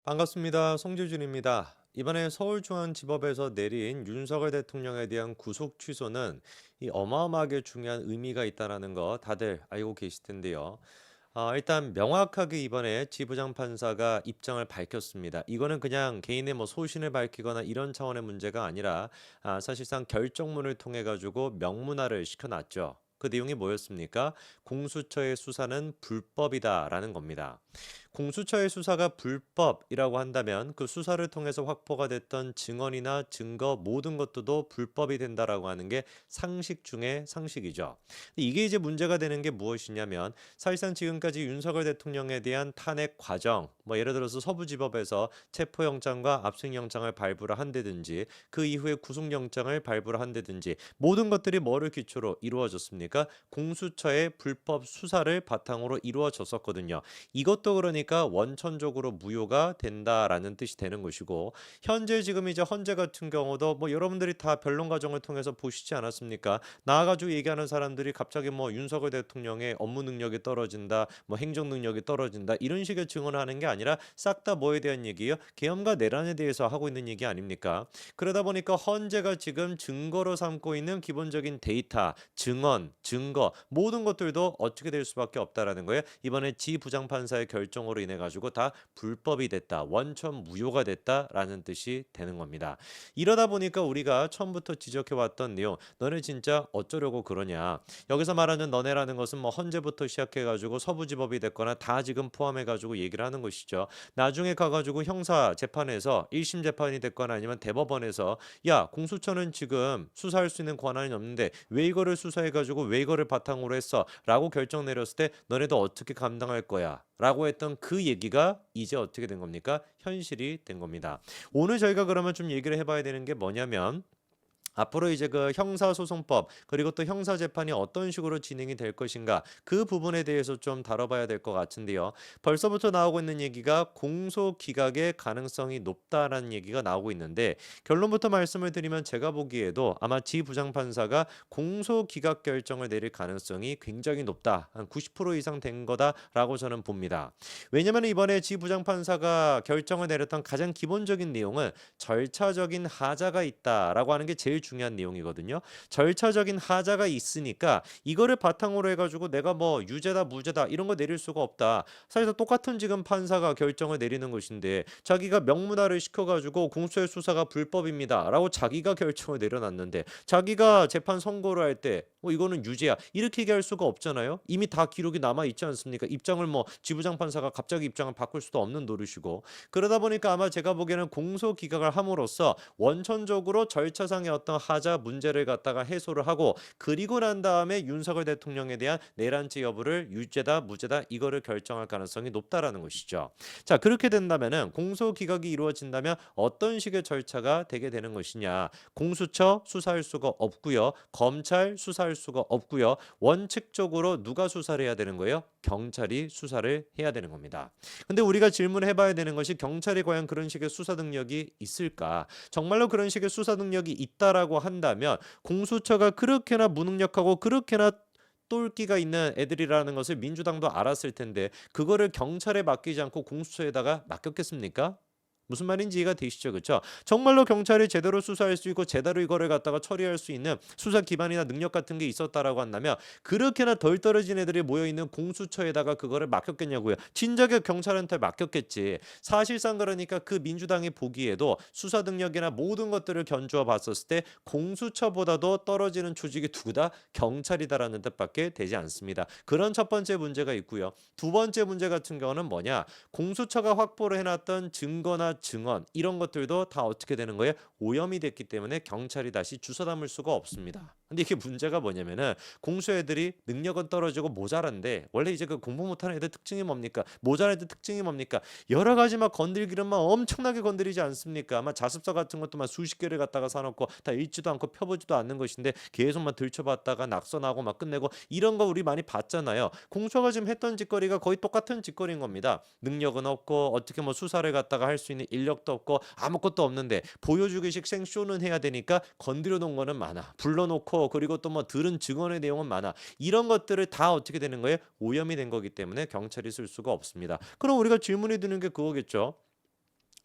반갑습니다. 송재준입니다. 이번에 서울중앙지법에서 내린 윤석열 대통령에 대한 구속 취소는 이 어마어마하게 중요한 의미가 있다는 거 다들 알고 계실 텐데요. 일단 명확하게 이번에 지부장 판사가 입장을 밝혔습니다. 이거는 그냥 개인의 뭐 소신을 밝히거나 이런 차원의 문제가 아니라 사실상 결정문을 통해 가지고 명문화를 시켜놨죠. 그 내용이 뭐였습니까? 공수처의 수사는 불법이다라는 겁니다. 공수처의 수사가 불법이라고 한다면 그 수사를 통해서 확보가 됐던 증언이나 증거 모든 것들도 불법이 된다라고 하는 게 상식 중의 상식이죠. 이게 이제 문제가 되는 게 무엇이냐면 사실상 지금까지 윤석열 대통령에 대한 탄핵 과정, 뭐 예를 들어서 서부지법에서 체포영장과 압수영장을 발부를 한다든지 그 이후에 구속영장을 발부를 한다든지 모든 것들이 뭐를 기초로 이루어졌습니까? 공수처의 불법 수사를 바탕으로 이루어졌었거든요. 이것도 그러니까 원천적으로 무효가 된다라는 뜻이 되는 것이고 현재 지금 이제 헌재 같은 경우도 뭐 여러분들이 다 변론 과정을 통해서 보시지 않았습니까? 나와가지고 얘기하는 사람들이 갑자기 뭐 윤석열 대통령의 업무 능력이 떨어진다, 뭐 행정 능력이 떨어진다 이런 식의 증언을 하는 게 아니라 싹 다 뭐에 대한 얘기예요? 계엄과 내란에 대해서 하고 있는 얘기 아닙니까? 그러다 보니까 헌재가 지금 증거로 삼고 있는 기본적인 데이터, 증언, 증거 모든 것들도 어떻게 될 수밖에 없다라는 거예요. 이번에 지 부장판사의 결정으로 인해 가지고 다 불법이 됐다, 원천 무효가 됐다라는 뜻이 되는 겁니다. 이러다 보니까 우리가 처음부터 지적해 왔던 내용, 너네 진짜 어쩌려고 그러냐? 여기서 말하는 너네라는 것은 뭐 헌재부터 시작해 가지고 서부지법이 됐거나 다 지금 포함해 가지고 얘기를 하는 것이죠. 나중에 가 가지고 형사 재판에서 1심 재판이 됐거나 아니면 대법원에서 야, 공수처는 지금 수사할 수 있는 권한이 없는데 왜 이거를 수사해 가지고 왜 이거를 바탕으로 했어? 라고 결정 내렸을 때 너네도 어떻게 감당할 거야? 라고 했던 그 얘기가 이제 어떻게 된 겁니까? 현실이 된 겁니다. 오늘 저희가 그러면 좀 얘기를 해봐야 되는 게 뭐냐면 앞으로 이제 그 형사소송법 그리고 또 형사재판이 어떤 식으로 진행이 될 것인가 그 부분에 대해서 좀 다뤄봐야 될 것 같은데요. 벌써부터 나오고 있는 얘기가 공소 기각의 가능성이 높다라는 얘기가 나오고 있는데 결론부터 말씀을 드리면 제가 보기에도 아마 지 부장판사가 공소 기각 결정을 내릴 가능성이 굉장히 높다. 한 90% 이상 된 거다라고 저는 봅니다. 왜냐하면 이번에 지 부장판사가 결정을 내렸던 가장 기본적인 내용은 절차적인 하자가 있다라고 하는 게 제일 중요한 내용이거든요. 절차적인 하자가 있으니까 이거를 바탕으로 해가지고 내가 뭐 유죄다 무죄다 이런 거 내릴 수가 없다. 사실상 똑같은 지금 판사가 결정을 내리는 것인데 자기가 명문화를 시켜가지고 공수처의 수사가 불법입니다라고 자기가 결정을 내려놨는데 자기가 재판 선고를 할 때 이거는 유죄야 이렇게 얘기할 수가 없잖아요. 이미 다 기록이 남아 있지 않습니까? 입장을 뭐 지부장 판사가 갑자기 입장을 바꿀 수도 없는 노릇이고 그러다 보니까 아마 제가 보기에는 공소 기각을 함으로써 원천적으로 절차상의 어떤 하자 문제를 갖다가 해소를 하고 그리고 난 다음에 윤석열 대통령에 대한 내란죄 여부를 유죄다 무죄다 이거를 결정할 가능성이 높다라는 것이죠. 자, 그렇게 된다면은 공소 기각이 이루어진다면 어떤 식의 절차가 되게 되는 것이냐? 공수처 수사할 수가 없고요. 검찰 수사할 수가 없고요. 원칙적으로 누가 수사를 해야 되는 거예요? 경찰이 수사를 해야 되는 겁니다. 근데 우리가 질문해 봐야 되는 것이 경찰이 과연 그런 식의 수사 능력이 있을까? 정말로 그런 식의 수사 능력이 있다라고 한다면 공수처가 그렇게나 무능력하고 그렇게나 똘끼가 있는 애들이라는 것을 민주당도 알았을 텐데 그거를 경찰에 맡기지 않고 공수처에다가 맡겼겠습니까? 무슨 말인지 이해가 되시죠? 그렇죠? 정말로 경찰이 제대로 수사할 수 있고 제대로 이거를 갖다가 처리할 수 있는 수사 기반이나 능력 같은 게 있었다라고 한다면 그렇게나 덜 떨어진 애들이 모여 있는 공수처에다가 그거를 맡겼겠냐고요. 진작에 경찰한테 맡겼겠지. 사실상 그러니까 그 민주당이 보기에도 수사 능력이나 모든 것들을 견주어 봤었을 때 공수처보다도 떨어지는 조직이 누구다? 경찰이다라는 뜻밖에 되지 않습니다. 그런 첫 번째 문제가 있고요. 두 번째 문제 같은 경우는 뭐냐? 공수처가 확보를 해놨던 증거나 증언 이런 것들도 다 어떻게 되는 거예요? 오염이 됐기 때문에 경찰이 다시 주워 담을 수가 없습니다. 근데 이게 문제가 뭐냐면은 공수 애들이 능력은 떨어지고 모자란데 원래 이제 그 공부 못하는 애들 특징이 뭡니까? 모자란 애들 특징이 뭡니까? 여러 가지 막 건들기를 막 엄청나게 건드리지 않습니까? 아마 자습서 같은 것도 막 수십 개를 갖다가 사놓고 다 읽지도 않고 펴보지도 않는 것인데 계속 막 들춰봤다가 낙선하고 막 끝내고 이런 거 우리 많이 봤잖아요. 공수가 지금 했던 짓거리가 거의 똑같은 짓거리인 겁니다. 능력은 없고 어떻게 뭐 수사를 갖다가 할 수 있는 인력도 없고 아무것도 없는데 보여주기식 생쇼는 해야 되니까 건드려 놓은 거는 많아. 불러놓고 그리고 또 뭐 들은 증언의 내용은 많아. 이런 것들을 다 어떻게 되는 거예요? 오염이 된 거기 때문에 경찰이 쓸 수가 없습니다. 그럼 우리가 질문이 드는 게 그거겠죠.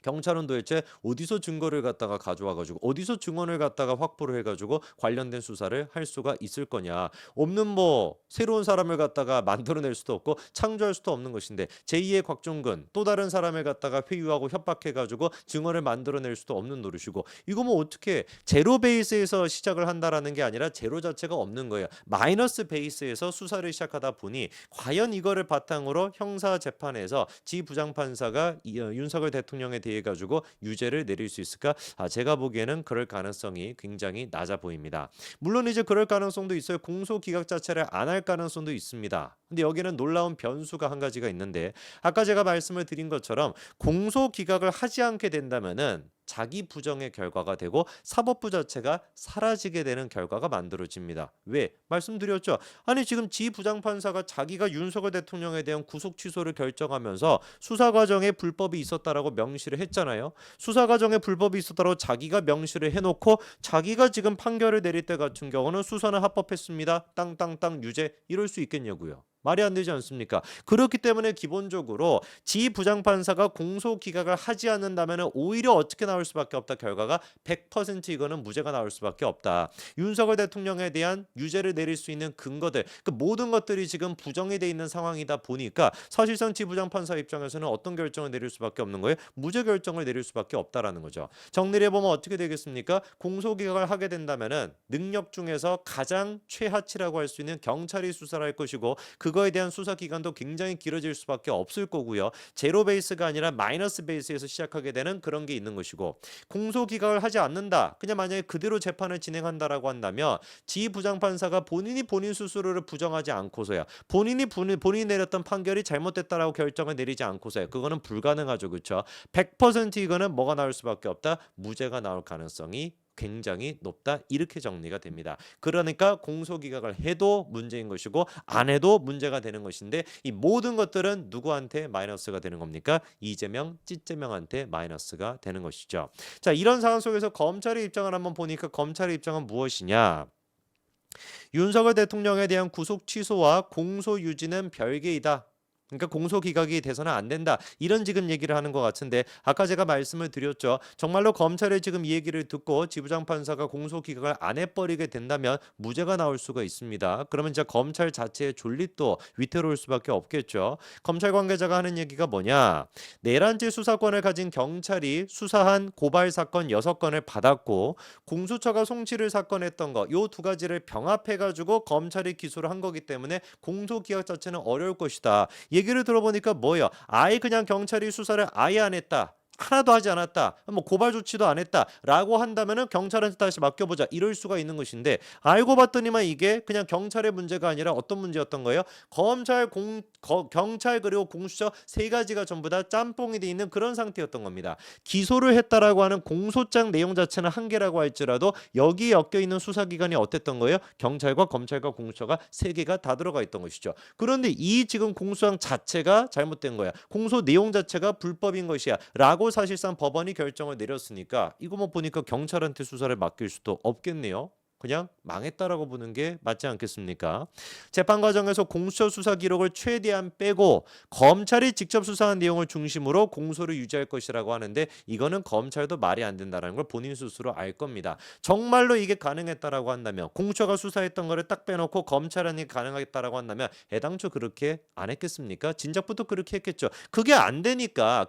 경찰은 도대체 어디서 증거를 갖다가 가져와 가지고 어디서 증언을 갖다가 확보를 해 가지고 관련된 수사를 할 수가 있을 거냐. 없는 뭐 새로운 사람을 갖다가 만들어낼 수도 없고 창조할 수도 없는 것인데 제2의 곽종근 또 다른 사람을 갖다가 회유하고 협박해 가지고 증언을 만들어낼 수도 없는 노릇이고 이거 뭐 어떻게 제로 베이스에서 시작을 한다라는 게 아니라 제로 자체가 없는 거예요. 마이너스 베이스에서 수사를 시작하다 보니 과연 이거를 바탕으로 형사 재판에서 지 부장판사가 윤석열 대통령에 대해 가지고 유죄를 내릴 수 있을까? 제가 보기에는 그럴 가능성이 굉장히 낮아 보입니다. 물론 이제 그럴 가능성도 있어요. 공소 기각 자체를 안 할 가능성도 있습니다. 근데 여기는 놀라운 변수가 한 가지가 있는데 아까 제가 말씀을 드린 것처럼 공소 기각을 하지 않게 된다면은 자기 부정의 결과가 되고 사법부 자체가 사라지게 되는 결과가 만들어집니다. 왜? 말씀드렸죠. 아니 지금 지 부장판사가 자기가 윤석열 대통령에 대한 구속 취소를 결정하면서 수사 과정에 불법이 있었다라고 명시를 했잖아요. 수사 과정에 불법이 있었다고 자기가 명시를 해놓고 자기가 지금 판결을 내릴 때 같은 경우는 수사는 합법했습니다. 땅땅땅 유죄 이럴 수 있겠냐고요. 말이 안 되지 않습니까? 그렇기 때문에 기본적으로 지 부장판사가 공소 기각을 하지 않는다면 오히려 어떻게 나올 수밖에 없다. 결과가 100% 이거는 무죄가 나올 수밖에 없다. 윤석열 대통령에 대한 유죄를 내릴 수 있는 근거들 그 모든 것들이 지금 부정이 돼 있는 상황이다 보니까 사실상 지 부장판사 입장에서는 어떤 결정을 내릴 수밖에 없는 거예요? 무죄 결정을 내릴 수밖에 없다라는 거죠. 정리를 해보면 어떻게 되겠습니까? 공소 기각을 하게 된다면은 능력 중에서 가장 최하치라고 할 수 있는 경찰이 수사를 할 것이고 그거에 대한 수사 기간도 굉장히 길어질 수밖에 없을 거고요. 제로 베이스가 아니라 마이너스 베이스에서 시작하게 되는 그런 게 있는 것이고 공소 기각을 하지 않는다. 그냥 만약에 그대로 재판을 진행한다라고 한다면 지 부장판사가 본인이 본인 스스로를 부정하지 않고서야 본인이 내렸던 판결이 잘못됐다라고 결정을 내리지 않고서야 그거는 불가능하죠. 그렇죠? 100% 이거는 뭐가 나올 수밖에 없다. 무죄가 나올 가능성이 굉장히 높다. 이렇게 정리가 됩니다. 그러니까 공소기각을 해도 문제인 것이고 안 해도 문제가 되는 것인데 이 모든 것들은 누구한테 마이너스가 되는 겁니까? 이재명, 찌재명한테 마이너스가 되는 것이죠. 자, 이런 상황 속에서 검찰의 입장을 한번 보니까 검찰의 입장은 무엇이냐? 윤석열 대통령에 대한 구속 취소와 공소 유지는 별개이다. 그러니까 공소 기각이 돼서는 안 된다. 이런 지금 얘기를 하는 것 같은데 아까 제가 말씀을 드렸죠. 정말로 검찰의 지금 이 얘기를 듣고 지부장 판사가 공소 기각을 안 해버리게 된다면 무죄가 나올 수가 있습니다. 그러면 이제 검찰 자체의 존립도 위태로울 수밖에 없겠죠. 검찰 관계자가 하는 얘기가 뭐냐? 내란죄 수사권을 가진 경찰이 수사한 고발 사건 6건을 받았고 공수처가 송치를 사건했던 거 요 두 가지를 병합해가지고 검찰이 기소를 한 거기 때문에 공소 기각 자체는 어려울 것이다. 얘기를 들어보니까 뭐예요? 아예 그냥 경찰이 수사를 아예 안 했다. 하나도 하지 않았다. 뭐 고발 조치도 안 했다라고 한다면은 경찰한테 다시 맡겨보자. 이럴 수가 있는 것인데 알고 봤더니만 이게 그냥 경찰의 문제가 아니라 어떤 문제였던 거예요? 경찰 그리고 공수처 세 가지가 전부 다 짬뽕이 돼 있는 그런 상태였던 겁니다. 기소를 했다라고 하는 공소장 내용 자체는 한 개라고 할지라도 여기에 엮여 있는 수사기관이 어땠던 거예요? 경찰과 검찰과 공수처가 세 개가 다 들어가 있던 것이죠. 그런데 이 지금 공소장 자체가 잘못된 거야. 공소 내용 자체가 불법인 것이야. 라고 사실상 법원이 결정을 내렸으니까 이거 뭐 보니까 경찰한테 수사를 맡길 수도 없겠네요. 그냥 망했다라고 보는 게 맞지 않겠습니까? 재판 과정에서 공수처 수사 기록을 최대한 빼고 검찰이 직접 수사한 내용을 중심으로 공소를 유지할 것이라고 하는데 이거는 검찰도 말이 안 된다는 걸 본인 스스로 알 겁니다. 정말로 이게 가능했다라고 한다면 공수처가 수사했던 거를 딱 빼놓고 검찰이 가능하겠다라고 한다면 애당초 그렇게 안 했겠습니까? 진작부터 그렇게 했겠죠. 그게 안 되니까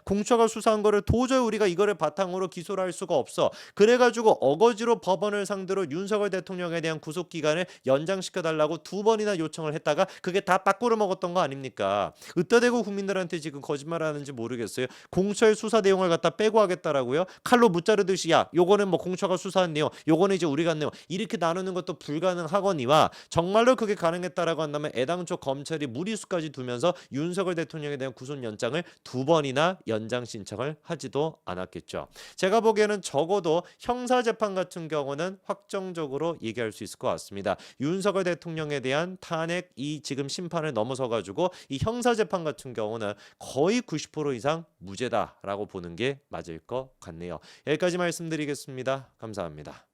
공수처가 수사한 거를 도저히 우리가 이거를 바탕으로 기소를 할 수가 없어. 그래가지고 어거지로 법원을 상대로 윤석열 대통령에 대한 구속 기간을 연장시켜달라고 2번이나 요청을 했다가 그게 다 빠꾸를 먹었던 거 아닙니까? 으따 대고 국민들한테 지금 거짓말하는지 모르겠어요. 공수처의 수사 내용을 갖다 빼고 하겠다라고요? 칼로 무자르듯이 야 요거는 뭐 공수처가 수사한 내용 요거는 이제 우리가 한 내용 이렇게 나누는 것도 불가능하거니와 정말로 그게 가능했다라고 한다면 애당초 검찰이 무리수까지 두면서 윤석열 대통령에 대한 구속 연장을 2번이나 연장 신청을 하지도 않았겠죠. 제가 보기에는 적어도 형사재판 같은 경우는 확정적으로 얘기할 수 있을 것 같습니다. 윤석열 대통령에 대한 탄핵 이 지금 심판을 넘어서 가지고 이 형사재판 같은 경우는 거의 90% 이상 무죄다라고 보는 게 맞을 것 같네요. 여기까지 말씀드리겠습니다. 감사합니다.